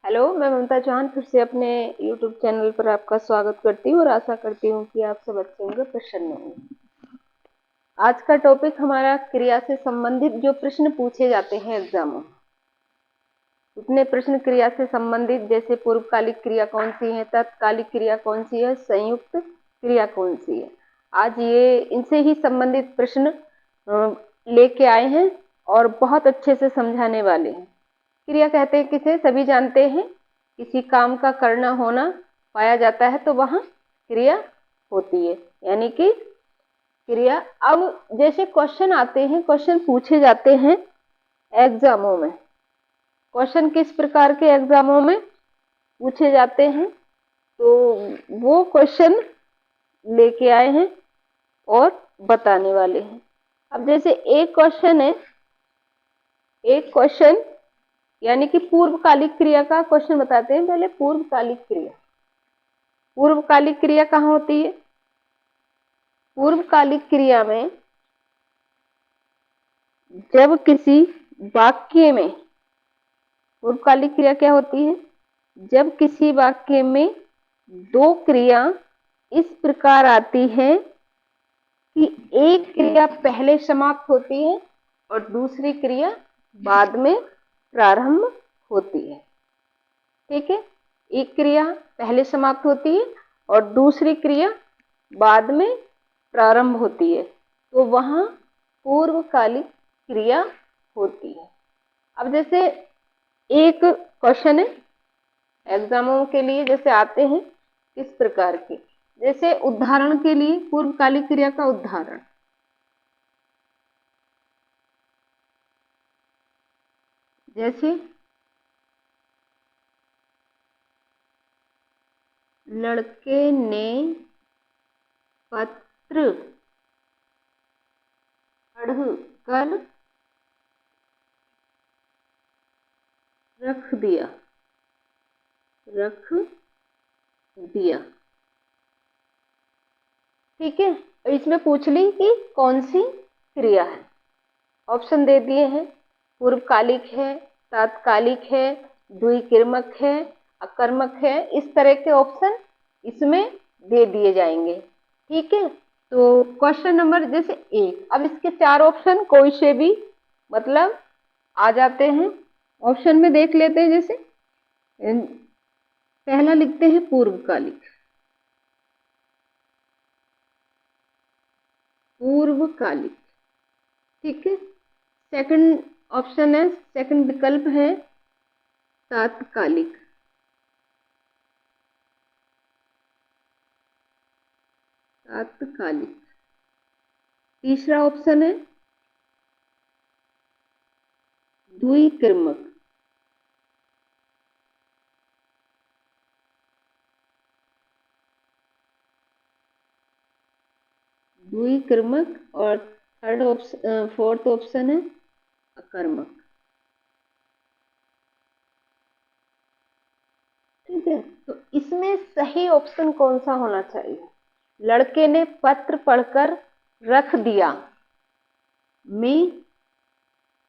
Hello, मैं ममता चौहान फिर से अपने YouTube चैनल पर आपका स्वागत करती हूँ और आशा करती हूँ कि आप सब अच्छे होंगे, प्रसन्न होंगे। आज का टॉपिक हमारा क्रिया से संबंधित जो प्रश्न पूछे जाते हैं एग्जामों में, उतने प्रश्न क्रिया से संबंधित, जैसे पूर्वकालिक क्रिया कौन सी है, तत्कालिक क्रिया कौन सी है, संयुक्त क्रिया कौन सी है, आज ये इनसे ही संबंधित प्रश्न लेके आए हैं और बहुत अच्छे से समझाने वाले हैं। क्रिया कहते हैं किसे, सभी जानते हैं। किसी काम का करना होना पाया जाता है तो वहां क्रिया होती है, यानी कि क्रिया। अब जैसे क्वेश्चन आते हैं, क्वेश्चन पूछे जाते हैं एग्जामों में। क्वेश्चन किस प्रकार के एग्जामों में पूछे जाते हैं, तो वो क्वेश्चन लेके आए हैं और बताने वाले हैं। अब जैसे एक क्वेश्चन है, एक क्वेश्चन यानी कि पूर्वकालिक क्रिया का क्वेश्चन बताते हैं। पहले पूर्वकालिक क्रिया, पूर्वकालिक क्रिया कहाँ होती है? पूर्वकालिक क्रिया में जब किसी वाक्य में, पूर्वकालिक क्रिया क्या होती है? जब किसी वाक्य में दो क्रिया इस प्रकार आती है कि एक क्रिया पहले समाप्त होती है और दूसरी क्रिया बाद में प्रारंभ होती है। ठीक है, एक क्रिया पहले समाप्त होती है और दूसरी क्रिया बाद में प्रारंभ होती है, तो वहां पूर्वकालिक क्रिया होती है। अब जैसे एक क्वेश्चन है एग्जामों के लिए, जैसे आते हैं किस प्रकार के, जैसे उदाहरण के लिए पूर्वकालिक क्रिया का उदाहरण, जैसे लड़के ने पत्र पढ़कर रख दिया, रख दिया। ठीक है, इसमें पूछ ली कि कौन सी क्रिया है। ऑप्शन दे दिए हैं, पूर्वकालिक है, तात्कालिक है, द्विकीर्मक है, अकर्मक है। इस तरह के ऑप्शन इसमें दे दिए जाएंगे। ठीक है, तो क्वेश्चन नंबर जैसे एक, अब इसके चार ऑप्शन कोई से भी मतलब आ जाते हैं। ऑप्शन में देख लेते हैं, जैसे पहला लिखते हैं पूर्वकालिक, पूर्वकालिक। ठीक है, सेकंड ऑप्शन है, सेकंड विकल्प है तात्कालिक, तात्कालिक। तीसरा ऑप्शन है द्विकीर्मक, द्विकीर्मक। और थर्ड ऑप्शन, फोर्थ ऑप्शन है अकर्मक। ठीक है, तो इसमें सही ऑप्शन कौन सा होना चाहिए? लड़के ने पत्र पढ़कर रख दिया में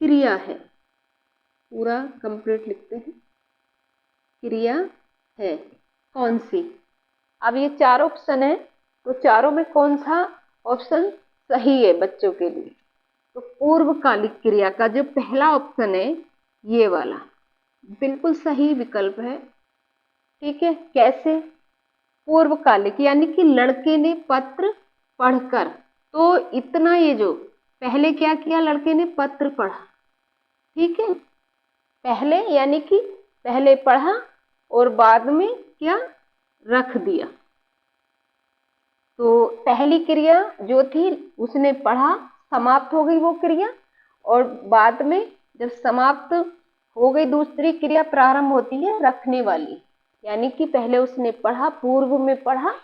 क्रिया है, पूरा कंप्लीट लिखते हैं, क्रिया है कौन सी? अब ये चार ऑप्शन है, तो चारों में कौन सा ऑप्शन सही है बच्चों के लिए? तो पूर्वकालिक क्रिया का जो पहला ऑप्शन है, ये वाला बिल्कुल सही विकल्प है। ठीक है, कैसे? पूर्वकालिक यानी कि लड़के ने पत्र पढ़कर, तो इतना ये जो पहले क्या किया, लड़के ने पत्र पढ़ा। ठीक है, पहले यानी कि पहले पढ़ा और बाद में क्या, रख दिया। तो पहली क्रिया जो थी उसने पढ़ा, समाप्त हो गई वो क्रिया, और बाद में जब समाप्त हो गई दूसरी क्रिया प्रारंभ होती है रखने वाली, यानी कि पहले उसने पढ़ा, पूर्व में पढ़ा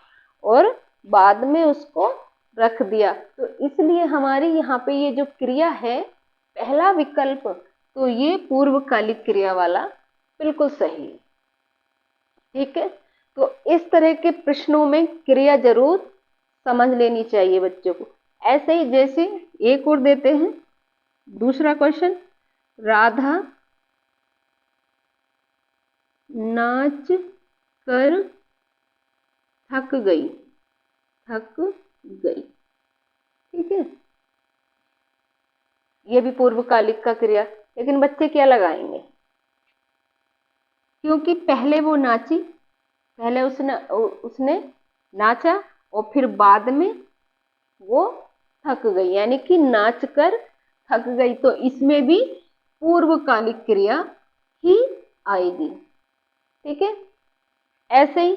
और बाद में उसको रख दिया। तो इसलिए हमारी यहाँ पे ये जो क्रिया है पहला विकल्प, तो ये पूर्वकालिक क्रिया वाला बिल्कुल सही है। ठीक है, तो इस तरह के प्रश्नों में क्रिया जरूर समझ लेनी चाहिए बच्चों को। ऐसे ही जैसे एक और देते हैं दूसरा क्वेश्चन, राधा नाच कर थक गई, थक गई। ठीक है, ये भी पूर्वकालिक का क्रिया। लेकिन बच्चे क्या लगाएंगे, क्योंकि पहले वो नाची, पहले उसने नाचा और फिर बाद में वो थक गई, यानी कि नाच कर थक गई, तो इसमें भी पूर्वकालिक क्रिया ही आएगी। ठीक है, ऐसे ही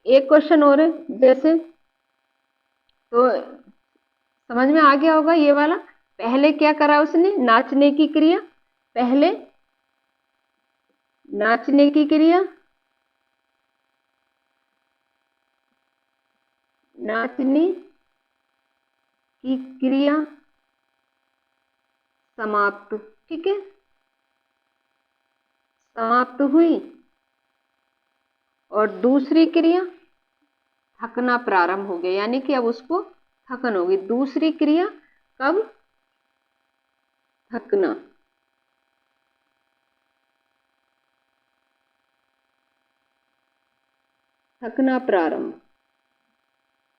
एक क्वेश्चन और है, जैसे, तो समझ में आ गया होगा ये वाला। पहले क्या करा उसने, नाचने की क्रिया, पहले नाचने की क्रिया, नाचने की क्रिया समाप्त। ठीक है, समाप्त हुई, और दूसरी क्रिया थकना प्रारंभ हो गया, यानी कि अब उसको थकन होगी। दूसरी क्रिया कब, थकना। थकना प्रारंभ।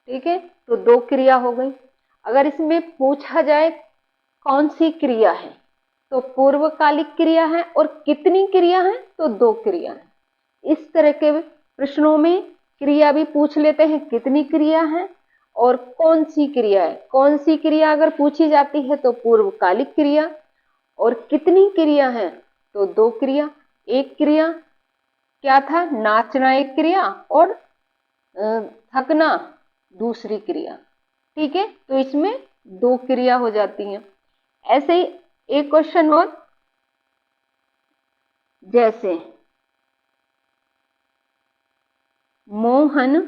ठीक है, तो दो क्रिया हो गई। अगर इसमें पूछा जाए कौन सी क्रिया है, तो पूर्वकालिक क्रिया है, और कितनी क्रिया है, तो दो क्रिया है। इस तरह के प्रश्नों में क्रिया भी पूछ लेते हैं, कितनी क्रिया है और कौन सी क्रिया है। कौन सी क्रिया अगर पूछी जाती है तो पूर्वकालिक क्रिया, और कितनी क्रिया है, तो दो क्रिया। एक क्रिया क्या था, नाचना एक क्रिया, और थकना दूसरी क्रिया। ठीक है, तो इसमें दो क्रिया हो जाती हैं। ऐसे ही एक क्वेश्चन और, जैसे मोहन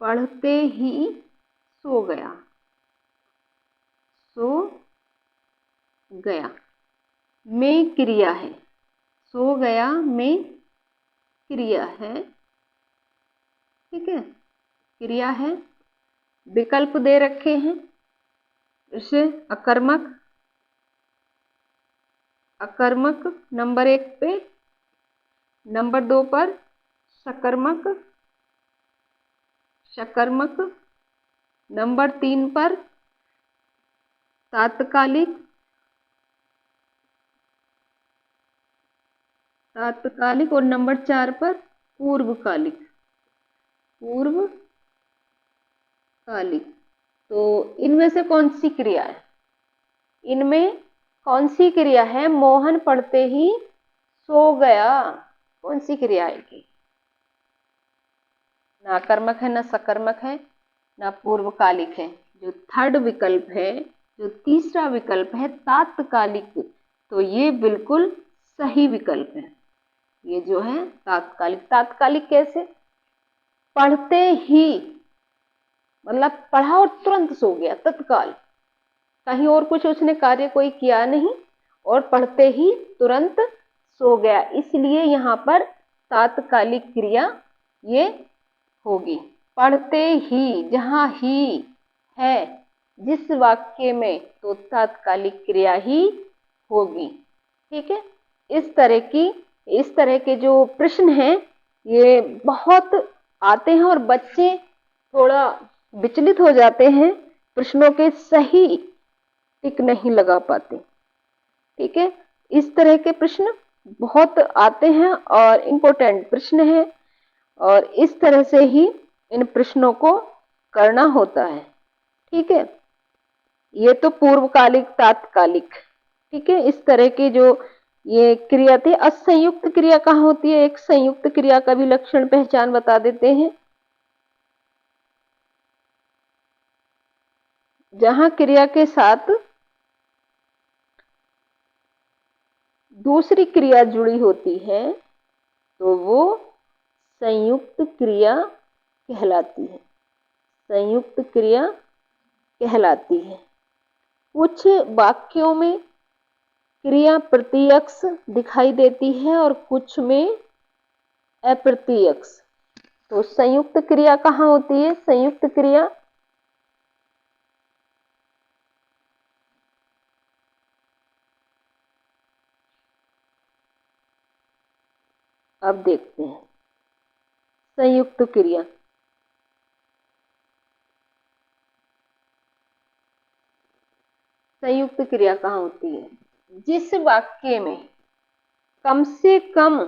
पढ़ते ही सो गया, सो गया में क्रिया है, सो गया में क्रिया है। ठीक है, क्रिया है, विकल्प दे रखे हैं, इसे अकर्मक, अकर्मक नंबर 1 पे, नंबर 2 पर सकर्मक, शकर्मक, नंबर 3 पर तात्कालिक, तात्कालिक, और नंबर 4 पर पूर्वकालिक, पूर्वकालिक। तो इनमें से कौन सी क्रिया है, इनमें कौन सी क्रिया है, मोहन पढ़ते ही सो गया, कौन सी क्रिया आएगी। ना कर्मक है, ना सकर्मक है, ना पूर्वकालिक है। जो थर्ड विकल्प है, जो तीसरा विकल्प है तात्कालिक, तो ये बिल्कुल सही विकल्प है। ये जो है तात्कालिक। तात्कालिक कैसे, पढ़ते ही मतलब पढ़ा और तुरंत सो गया, तत्काल, कहीं और कुछ उसने कार्य कोई किया नहीं, और पढ़ते ही तुरंत सो गया, इसलिए यहाँ पर तात्कालिक क्रिया ये होगी। पढ़ते ही, जहां ही है जिस वाक्य में, तो तात्कालिक क्रिया ही होगी। ठीक है, इस तरह के जो प्रश्न हैं ये बहुत आते हैं, और बच्चे थोड़ा विचलित हो जाते हैं, प्रश्नों के सही टिक नहीं लगा पाते। ठीक है, इस तरह के प्रश्न बहुत आते हैं और इम्पोर्टेंट प्रश्न है, और इस तरह से ही इन प्रश्नों को करना होता है। ठीक है, ये तो पूर्वकालिक, तात्कालिक। ठीक है, इस तरह के जो ये क्रिया थी। असंयुक्त क्रिया कहाँ होती है, एक संयुक्त क्रिया का भी लक्षण पहचान बता देते हैं। जहां क्रिया के साथ दूसरी क्रिया जुड़ी होती है तो वो संयुक्त क्रिया कहलाती है, संयुक्त क्रिया कहलाती है। कुछ वाक्यों में क्रिया प्रत्यक्ष दिखाई देती है और कुछ में अप्रत्यक्ष। तो संयुक्त क्रिया कहाँ होती है, संयुक्त क्रिया अब देखते हैं संयुक्त क्रिया। संयुक्त क्रिया कहाँ होती है? जिस वाक्य में कम से कम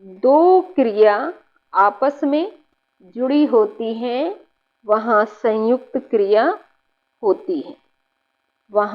दो क्रिया आपस में जुड़ी होती हैं, वहां संयुक्त क्रिया होती है। वहां